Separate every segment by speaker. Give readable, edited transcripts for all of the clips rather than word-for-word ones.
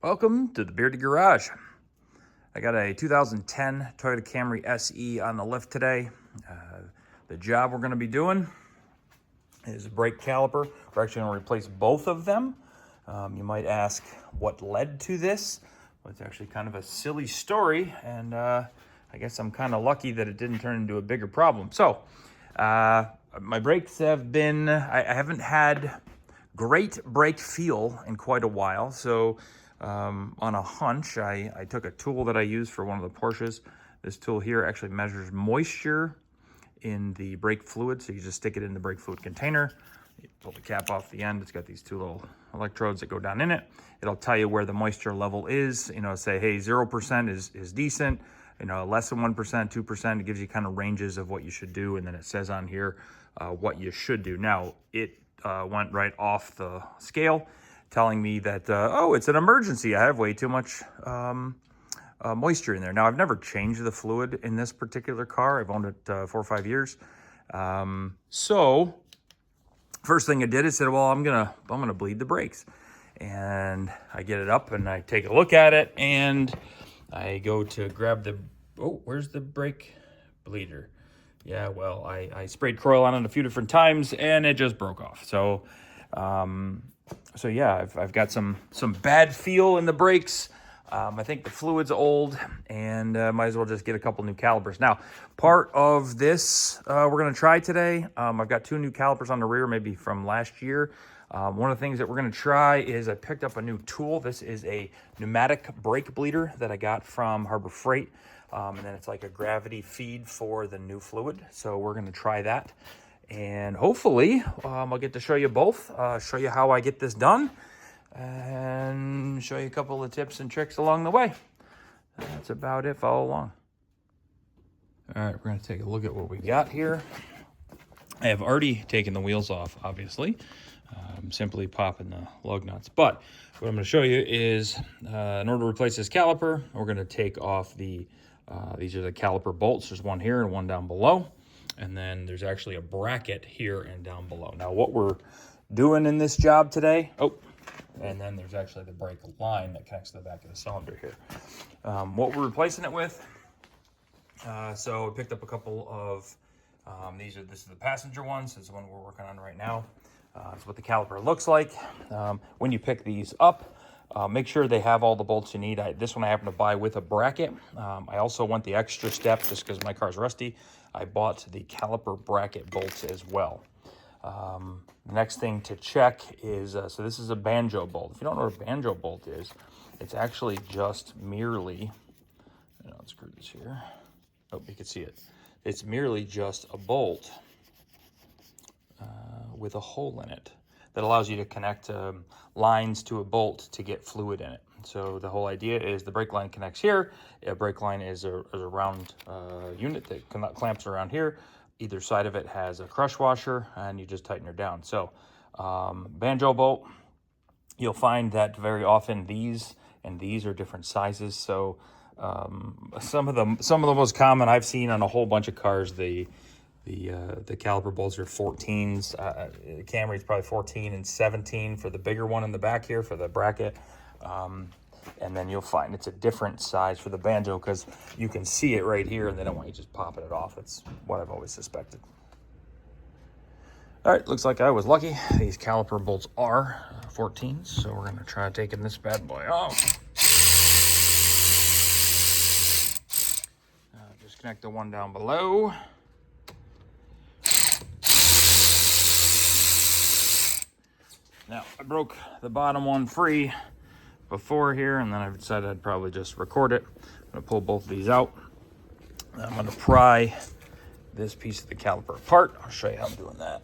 Speaker 1: Welcome to the Bearded Garage. I got a 2010 Toyota Camry SE on the lift today. The job we're going to be doing is a brake caliper. We're actually going to replace both of them. You might ask what led to this. Well, it's actually kind of a silly story, and I guess I'm kind of lucky that it didn't turn into a bigger problem. So, my brakes have been, I haven't had great brake feel in quite a while, so on a hunch, I took a tool that I use for one of the Porsches. This tool here actually measures moisture in the brake fluid, so you just stick it in the brake fluid container. You pull the cap off the end. It's got these two little electrodes that go down in it. It'll tell you where the moisture level is. You know, say, hey, 0% is decent. You know, less than 1%, 2%. It gives you kind of ranges of what you should do, and then it says on here what you should do. Now, it went right off the scale, telling me that, oh, it's an emergency. I have way too much moisture in there. Now, I've never changed the fluid in this particular car. I've owned it 4 or 5 years. So first thing I did is said, well, I'm gonna bleed the brakes. And I get it up and I take a look at it and I go to grab the, oh, where's the brake bleeder? Yeah, well, I sprayed Kroil on it a few different times and it just broke off. So, so yeah, I've got some bad feel in the brakes. I think the fluid's old, and might as well just get a couple new calipers. Now, part of this we're going to try today. I've got 2 new calipers on the rear, maybe from last year. One of the things that we're going to try is I picked up a new tool. This is a pneumatic brake bleeder that I got from Harbor Freight. And then it's like a gravity feed for the new fluid. So we're going to try that. And hopefully I'll get to show you both, show you how I get this done, and show you a couple of tips and tricks along the way. That's about it. Follow along. All right, we're going to take a look at what we got here. I have already taken the wheels off, obviously. I'm simply popping the lug nuts. But what I'm going to show you is, in order to replace this caliper, we're going to take off the, these are the caliper bolts. There's one here and one down below. And then there's actually a bracket here and down below. Now, what we're doing in this job today, oh, and then there's actually the brake line that connects to the back of the cylinder here. What we're replacing it with, so I picked up a couple of, this is the passenger ones. This is the one we're working on right now. That's what the caliper looks like. When you pick these up, make sure they have all the bolts you need. This one I happen to buy with a bracket. I also went the extra step just because my car's rusty. I bought the caliper bracket bolts as well. The next thing to check is, so this is a banjo bolt. If you don't know what a banjo bolt is, it's actually just merely, I'll screw this here. Oh, you can see it. It's merely just a bolt with a hole in it that allows you to connect lines to a bolt to get fluid in it. So the whole idea is the brake line connects here. A brake line is a round unit that clamps around here. Either side of it has a crush washer, and you just tighten her down. So banjo bolt, you'll find that very often these and these are different sizes. So some of the most common I've seen on a whole bunch of cars, the caliper bolts are 14s. Camry is probably 14 and 17 for the bigger one in the back here for the bracket. And then you'll find it's a different size for the banjo because you can see it right here and they don't want you just popping it off. That's what I've always suspected. All right, looks like I was lucky. These caliper bolts are 14s, so we're going to try taking this bad boy off. Just connect the one down below. Now, I broke the bottom one free before here, and then I decided I'd probably just record it. I'm going to pull both of these out. I'm going to pry this piece of the caliper apart. I'll show you how I'm doing that.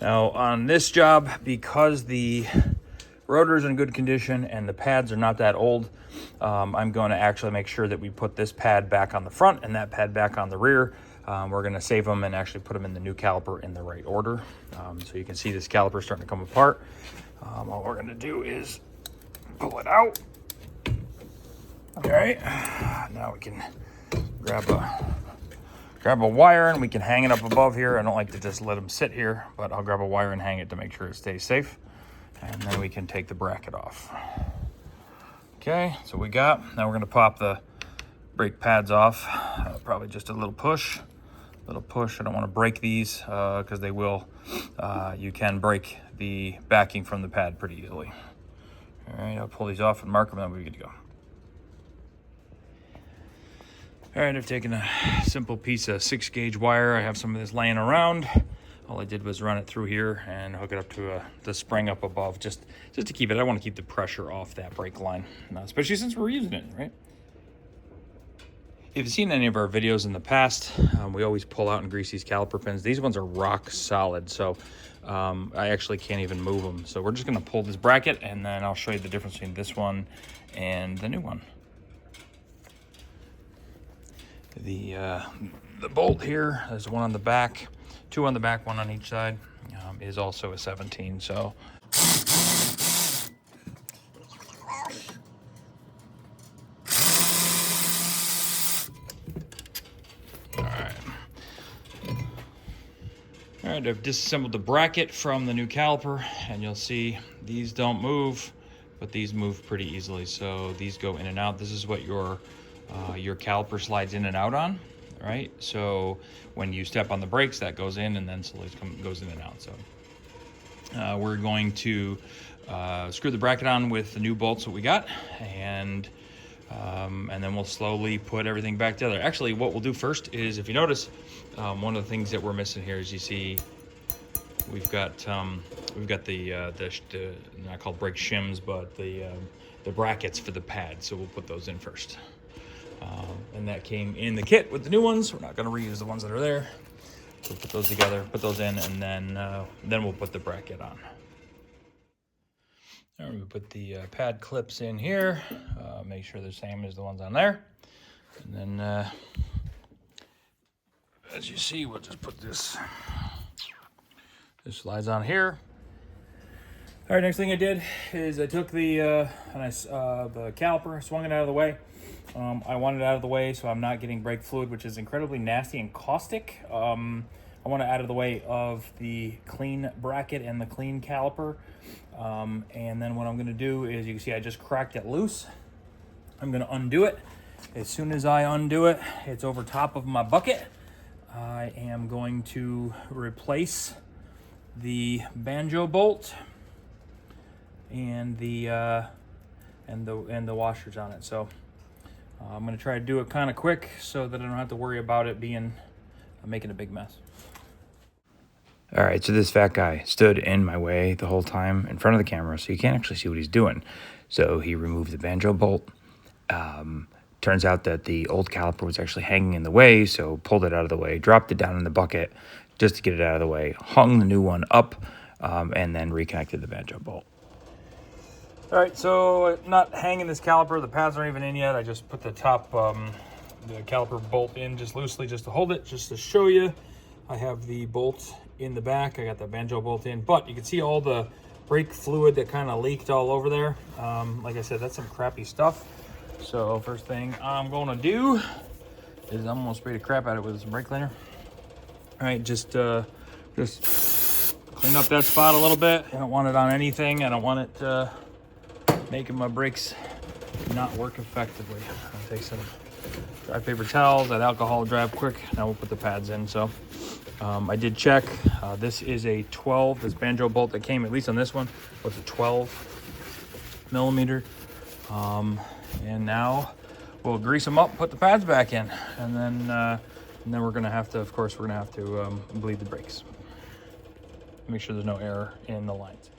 Speaker 1: Now, on this job, because the rotor's in good condition and the pads are not that old, I'm going to actually make sure that we put this pad back on the front and that pad back on the rear. We're going to save them and actually put them in the new caliper in the right order. So you can see this caliper starting to come apart. All we're going to do is pull it out. All right, now we can grab a wire and we can hang it up above here. I don't like to just let them sit here, but I'll grab a wire and hang it to make sure it stays safe. and then we can take the bracket off. Okay, so we got, now we're gonna pop the brake pads off. Probably just a little push. I don't want to break these because they will, you can break the backing from the pad pretty easily. All right, I'll pull these off and mark them, and then we're good to go. All right, I've taken a simple piece of 6-gauge wire. I have some of this laying around. All I did was run it through here and hook it up to the spring up above, just to keep it. I want to keep the pressure off that brake line, especially since we're using it, right? If you've seen any of our videos in the past, we always pull out and grease these caliper pins. These ones are rock solid, so I actually can't even move them. So we're just gonna pull this bracket, and then I'll show you the difference between this one and the new one. The bolt here, there's one on the back, 2 on the back, 1 on each side, is also a 17, so. All right, I've disassembled the bracket from the new caliper, and you'll see these don't move, but these move pretty easily. So these go in and out. This is what your caliper slides in and out on, right? So when you step on the brakes, that goes in and then slowly goes in and out. So we're going to screw the bracket on with the new bolts that we got, and then we'll slowly put everything back together. Actually, what we'll do first is, if you notice, one of the things that we're missing here is, you see, we've got the not called brake shims, but the brackets for the pad. So we'll put those in first. And that came in the kit with the new ones. We're not going to reuse the ones that are there. So put those together, put those in, and then we'll put the bracket on. All right, we put the pad clips in here. Make sure they're the same as the ones on there. And then, as you see, we'll just put this slides on here. All right, next thing I did is I took the caliper, swung it out of the way. I want it out of the way so I'm not getting brake fluid, which is incredibly nasty and caustic. I want it out of the way of the clean bracket and the clean caliper. And then what I'm gonna do is, you can see I just cracked it loose. I'm gonna undo it. As soon as I undo it, it's over top of my bucket. I am going to replace the banjo bolt and the washers on it. So I'm going to try to do it kind of quick so that I don't have to worry about it making a big mess. All right, so this fat guy stood in my way the whole time in front of the camera, so you can't actually see what he's doing. So he removed the banjo bolt. Turns out that the old caliper was actually hanging in the way, so pulled it out of the way, dropped it down in the bucket just to get it out of the way, hung the new one up, and then reconnected the banjo bolt. All right, so not hanging this caliper, the pads aren't even in yet. I just put the top, the caliper bolt in just loosely, just to hold it, just to show you. I have the bolt in the back. I got the banjo bolt in, but you can see all the brake fluid that kind of leaked all over there. Like I said, that's some crappy stuff. So first thing I'm going to do is I'm going to spray the crap out of it with some brake cleaner. All right, just clean up that spot a little bit. I don't want it on anything. I don't want it making my brakes not work effectively. I'll take some dry paper towels, that alcohol dry up quick. Now we'll put the pads in. So I did check. This is a 12. This banjo bolt that came, at least on this one, was a 12 millimeter. And now we'll grease them up, put the pads back in, and then we're gonna have to, of course, bleed the brakes. Make sure there's no error in the lines.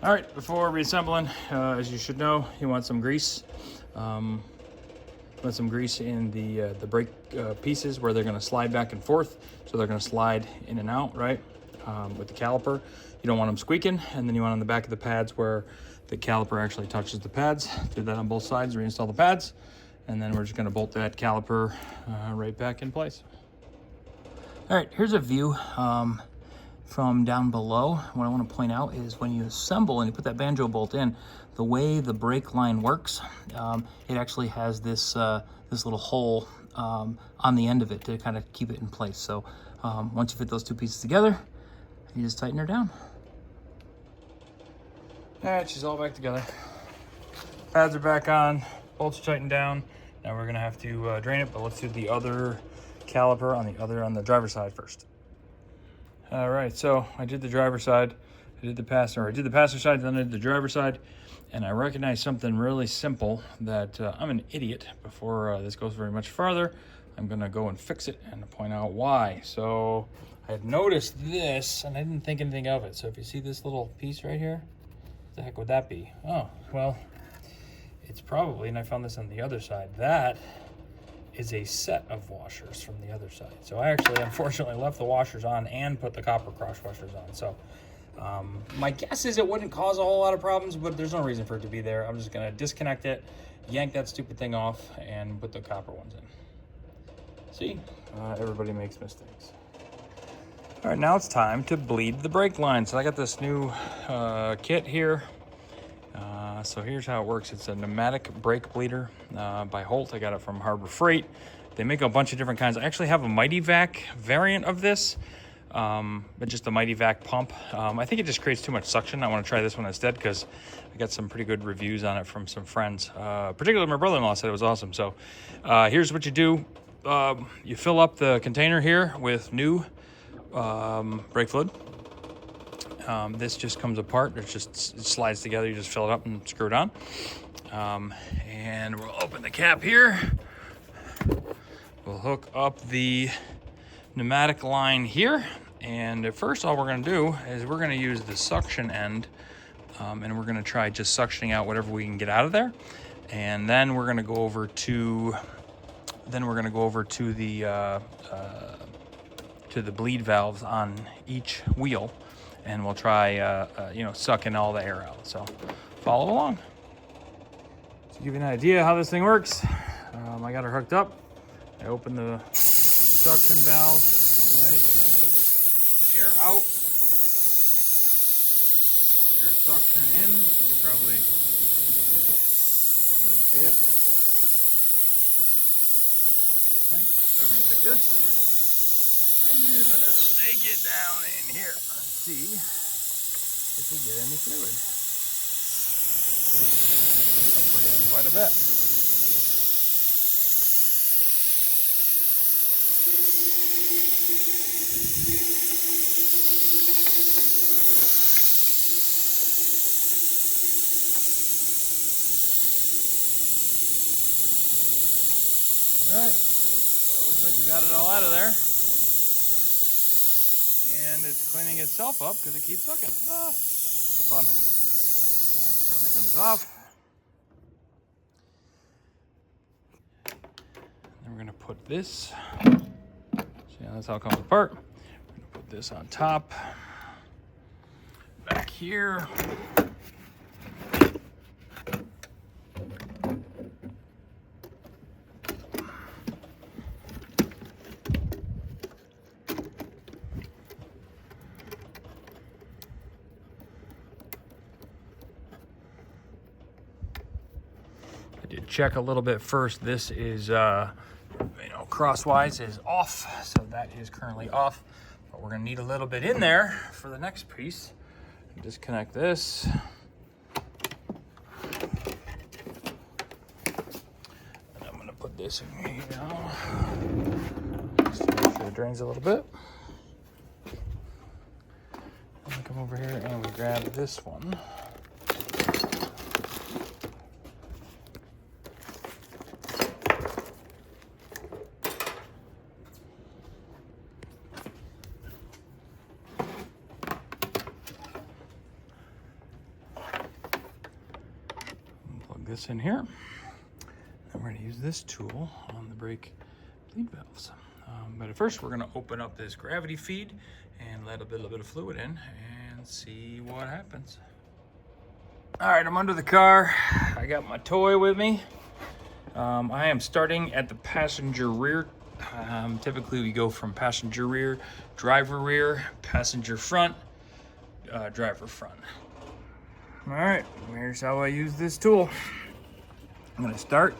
Speaker 1: All right, before reassembling, as you should know, you want some grease. Put some grease in the brake pieces where they're gonna slide back and forth. So they're gonna slide in and out, right? With the caliper. You don't want them squeaking, and then you want on the back of the pads where the caliper actually touches the pads. Do that on both sides, reinstall the pads, and then we're just gonna bolt that caliper right back in place. All right, here's a view from down below. What I want to point out is when you assemble and you put that banjo bolt in, the way the brake line works, it actually has this little hole on the end of it to kind of keep it in place. So once you fit those two pieces together, you just tighten her down. All right, she's all back together. Pads are back on, bolts are tightened down. Now we're gonna have to drain it, but let's do the other caliper on the driver's side first. All right, so I did the driver's side, I did the passenger side, then I did the driver's side, and I recognized something really simple that I'm an idiot. Before this goes very much farther, I'm gonna go and fix it and point out why. So I had noticed this and I didn't think anything of it. So if you see this little piece right here, what the heck would that be? Oh, well, it's probably, and I found this on the other side, that is a set of washers from the other side. So I actually, unfortunately, left the washers on and put the copper cross washers on. So my guess is it wouldn't cause a whole lot of problems, but there's no reason for it to be there. I'm just gonna disconnect it, yank that stupid thing off, and put the copper ones in. See, everybody makes mistakes. All right, now it's time to bleed the brake line. So I got this new kit here. So here's how it works. It's a pneumatic brake bleeder by Holt. I got it from Harbor Freight. They make a bunch of different kinds. I actually have a Mighty Vac variant of this, but just the Mighty Vac pump. I think it just creates too much suction. I want to try this one instead because I got some pretty good reviews on it from some friends. Particularly my brother-in-law said it was awesome. So here's what you do. You fill up the container here with new brake fluid. This just comes apart. It slides together. You just fill it up and screw it on. And we'll open the cap here. We'll hook up the pneumatic line here. And at first, all we're going to do is we're going to use the suction end, and we're going to try just suctioning out whatever we can get out of there. And then we're going to go over to the bleed valves on each wheel. And we'll try, sucking all the air out. So follow along. To give you an idea how this thing works, I got her hooked up. I open the suction valve, right? Air out. Air suction in. You can see it. All right, so we're gonna take this. And we're gonna snake it down in here. Let's see if we get any fluid. And we're getting quite a bit. All right, so it looks like we got it all out of there. And it's cleaning itself up because it keeps sucking. Fun. All right, so I'm gonna turn this off. Then we're gonna put this. See how that's how it comes apart. We're gonna put this on top. Back here. Did check a little bit first. This is, crosswise is off. So that is currently off, but we're gonna need a little bit in there for the next piece. Disconnect this. And I'm gonna put this in here now. Just to make sure it drains a little bit. I'm gonna come over here and we grab this one. This in here, and we're going to use this tool on the brake bleed valves. But at first, we're going to open up this gravity feed and let a little bit of fluid in and see what happens. All right, I'm under the car. I got my toy with me. I am starting at the passenger rear. Typically, we go from passenger rear, passenger front, driver front. All right, here's how I use this tool. I'm gonna start,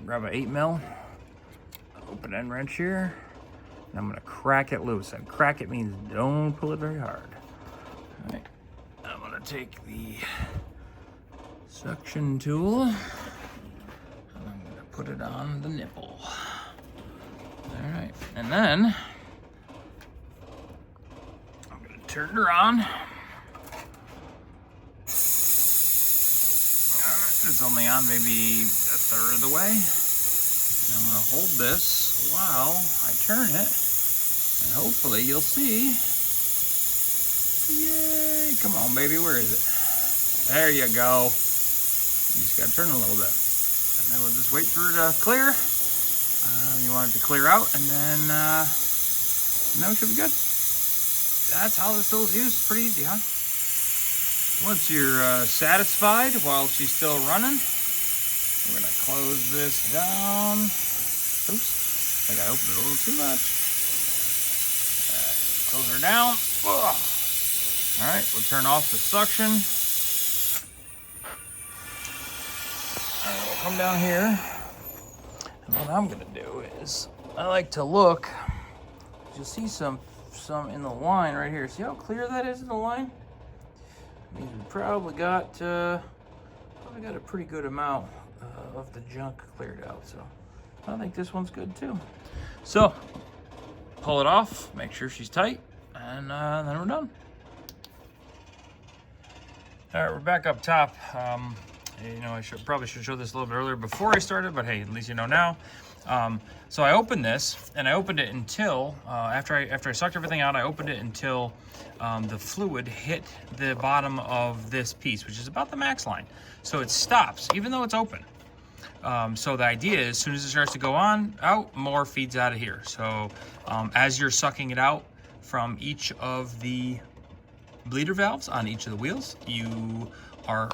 Speaker 1: grab an 8mm, open end wrench here, and I'm gonna crack it loose. And crack it means don't pull it very hard. All right, I'm gonna gonna take the suction tool and I'm gonna put it on the nipple. All right, and then I'm gonna turn her on. It's only on maybe a third of the way. And I'm gonna hold this while I turn it, and hopefully you'll see. Yay, come on baby, where is it? There you go. You just gotta turn a little bit. And then we'll just wait for it to clear. You want it to clear out, and then we should be good. That's how this tool is used. Pretty easy, huh? Once you're satisfied while she's still running, we're gonna close this down. Oops, I think I opened it a little too much. All right, close her down. Ugh. All right, we'll turn off the suction. All right, we'll come down here. And what I'm gonna do is, I like to look. You'll see some in the line right here. See how clear that is in the line? Means we probably got a pretty good amount of the junk cleared out. So I think this one's good too. So pull it off, make sure she's tight, and then we're done. All right, we're back up top. You know, I probably should show this a little bit earlier before I started, but hey, at least you know now. So I opened this, and I opened it until after I sucked everything out, I opened it until the fluid hit the bottom of this piece, which is about the max line. So it stops, even though it's open. So the idea is, as soon as it starts to go out, more feeds out of here. So as you're sucking it out from each of the bleeder valves on each of the wheels, you are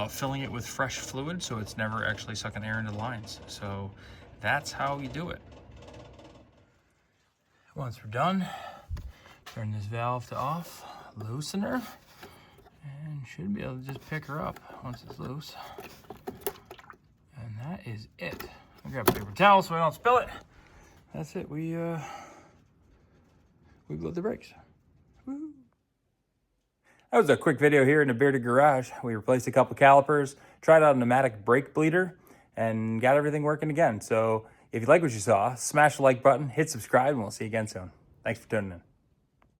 Speaker 1: filling it with fresh fluid, so it's never actually sucking air into the lines. So that's how you do it. Once we're done, turn this valve to off, loosen her, and should be able to just pick her up once it's loose. And that is it. I'll grab a paper towel so we don't spill it. That's it. We blew the brakes. Woo. That was a quick video here in the bearded garage. We replaced a couple calipers, tried out a pneumatic brake bleeder, and got everything working again. So if you like what you saw, smash the like button, hit subscribe, and we'll see you again soon. Thanks for tuning in.